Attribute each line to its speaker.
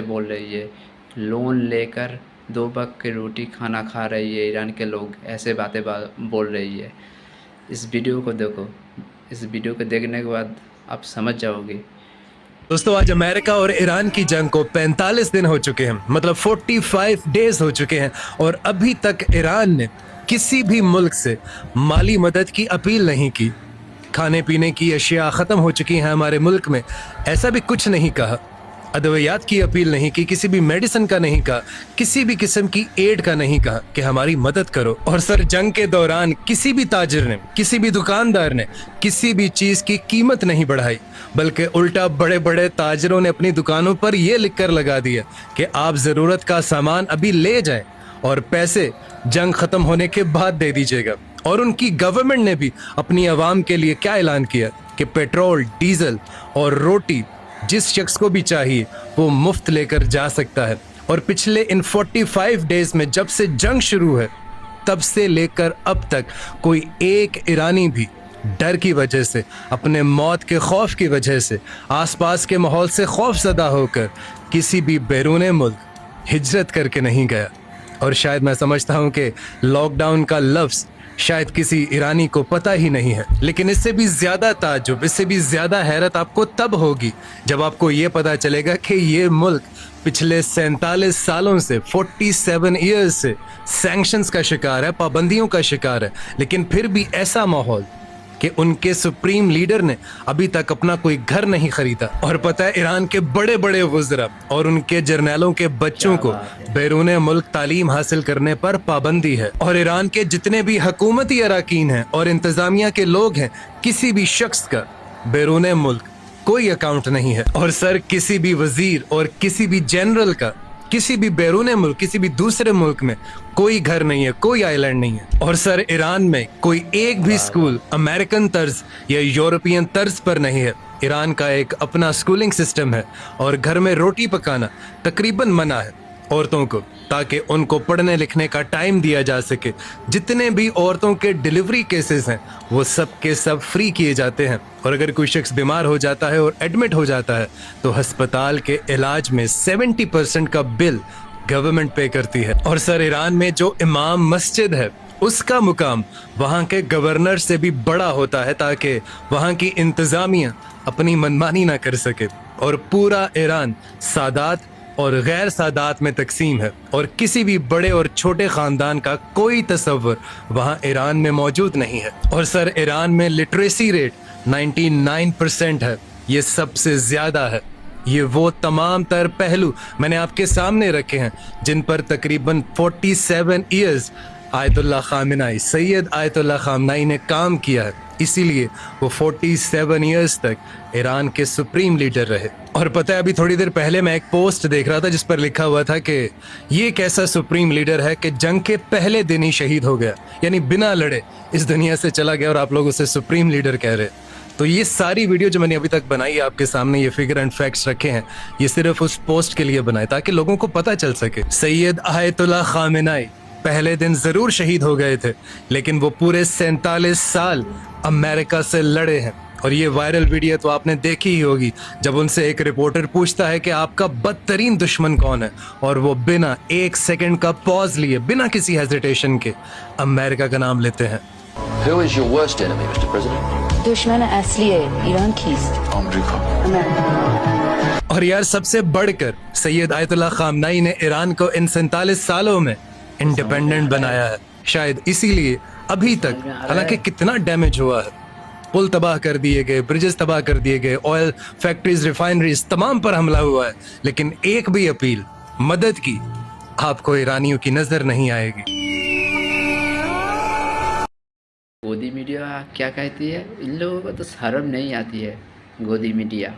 Speaker 1: बोल रही है, लोन लेकर 2 वक्त की रोटी खाना खा रही है ईरान के लोग, ऐसे बातें बोल रही है। इस वीडियो को देखो, इस वीडियो को देखने के बाद आप समझ जाओगे।
Speaker 2: दोस्तों, आज अमेरिका और ईरान की जंग को 45 दिन हो चुके हैं, मतलब 45 डेज हो चुके हैं, और अभी तक ईरान ने किसी भी मुल्क से माली मदद की अपील नहीं की। खाने पीने की अशिया खत्म हो चुकी हैं हमारे मुल्क में, ऐसा भी कुछ नहीं कहा। अद्वियात की अपील नहीं की, किसी भी मेडिसिन का नहीं कहा, किसी भी किस्म की एड का नहीं कहा कि हमारी मदद करो। और सर, जंग के दौरान किसी भी ताजिर ने, किसी भी दुकानदार ने किसी भी चीज की कीमत नहीं बढ़ाई, बल्कि उल्टा बड़े बड़े ताजिरों ने अपनी दुकानों पर यह लिखकर लगा दिया कि आप जरूरत का सामान अभी ले जाएं और पैसे जंग खत्म होने के बाद दे दीजिएगा। और उनकी गवर्नमेंट ने भी अपनी आवाम के लिए क्या ऐलान किया कि पेट्रोल, डीजल और रोटी जिस शख्स को भी चाहिए वो मुफ्त लेकर जा सकता है। और पिछले इन 45 डेज में, जब से जंग शुरू है तब से लेकर अब तक, कोई एक ईरानी भी डर की वजह से, अपने मौत के खौफ की वजह से, आसपास के माहौल से खौफजदा होकर किसी भी बैरून मुल्क हिजरत करके नहीं गया। और शायद मैं समझता हूं कि लॉकडाउन का लफ्ज़ शायद किसी ईरानी को पता ही नहीं है। लेकिन इससे भी ज्यादा ताज्जुब, इससे भी ज्यादा हैरत आपको तब होगी जब आपको ये पता चलेगा कि ये मुल्क पिछले 47 सालों से, 47 ईयर्स से सैंक्शंस का शिकार है, पाबंदियों का शिकार है। लेकिन फिर भी ऐसा माहौल कि उनके सुप्रीम लीडर ने अभी तक अपना कोई घर नहीं खरीदा। और पता है, ईरान के बड़े बड़े वज़रा और उनके जर्नैलों के बच्चों को बैरून मुल्क तालीम हासिल करने पर पाबंदी है। और ईरान के जितने भी हुकूमती अराकीन हैं और इंतजामिया के लोग हैं, किसी भी शख्स का बैरून मुल्क कोई अकाउंट नहीं है। और सर, किसी भी वजीर और किसी भी जनरल का किसी भी बैरून मुल्क, किसी भी दूसरे मुल्क में कोई घर नहीं है, कोई आइलैंड नहीं है। और सर, ईरान में कोई एक भी स्कूल अमेरिकन तर्ज या यूरोपियन तर्ज पर नहीं है। ईरान का एक अपना स्कूलिंग सिस्टम है और घर में रोटी पकाना तकरीबन मना है औरतों को, ताकि उनको पढ़ने लिखने का टाइम दिया जा सके। जितने भी औरतों के डिलीवरी केसेस हैं वो सब के सब फ्री किए जाते हैं। और अगर कोई शख्स बीमार हो जाता है और एडमिट हो जाता है तो अस्पताल के इलाज में 70% का बिल गवर्नमेंट पे करती है। और सर, ईरान में जो इमाम मस्जिद है उसका मुकाम वहाँ के गवर्नर से भी बड़ा होता है, ताकि वहाँ की इंतज़ामिया अपनी मनमानी ना कर सके। और पूरा ईरान सादात और गैर सादात में तकसीम है, और किसी भी बड़े और छोटे ख़ानदान का कोई तस्वर वहाँ ईरान में मौजूद नहीं है। और सर, ईरान में लिटरेसी रेट 99% है, ये सबसे ज़्यादा है। ये वो तमाम तर पहलू मैंने आपके सामने रखे हैं जिन पर तकरीबन 47 years Ayatollah Khamenei, Syed Ayatollah Khamenei ने काम किया है। इसीलिए वो 47 ईयर्स तक ईरान के सुप्रीम लीडर रहे। और पता है, अभी थोड़ी देर पहले मैं एक पोस्ट देख रहा था जिस पर लिखा हुआ था कि ये कैसा सुप्रीम लीडर है कि जंग के पहले दिन ही शहीद हो गया, यानी बिना लड़े इस दुनिया से चला गया, और आप लोग उसे सुप्रीम लीडर कह रहे। तो ये सारी वीडियो जो मैंने अभी तक बनाई आपके सामने, ये फिगर एंड फैक्ट्स रखे हैं, ये सिर्फ उस पोस्ट के लिए बनाए ताकि लोगों को पता चल सके। सैयद आयतुल्लाह खामेनी पहले दिन जरूर शहीद हो गए थे, लेकिन वो पूरे 47 साल अमेरिका से लड़े हैं। और ये वायरल वीडियो तो आपने देखी ही होगी, जब उनसे एक रिपोर्टर पूछता है कि आपका बदतरीन दुश्मन कौन है, और वो बिना एक सेकंड का पॉज लिए, बिना किसी हेजिटेशन के अमेरिका का नाम लेते हैं।
Speaker 3: Who is your worst enemy, Mr. President?
Speaker 4: दुश्मन असली है ईरान की,
Speaker 3: अमेरिका।
Speaker 4: अमेरिका।
Speaker 2: और यार, सबसे बढ़कर सैयद आयतुल्लाह खामेनी ने ईरान को इन 47 सालों में इंडिपेंडेंट बनाया है। शायद इसीलिए अभी तक, हालांकि कितना डैमेज हुआ है, पुल तबाह कर दिए गए, ब्रिजेस तबाह कर दिए गए, ऑयल फैक्ट्रीज, रिफाइनरीज, तमाम पर हमला हुआ है, लेकिन एक भी अपील, मदद की आपको ईरानियों की नजर नहीं आएगी।
Speaker 1: गोदी मीडिया क्या कहती है? इन लोगों को तो शर्म नहीं आती है। गोदी मीडिया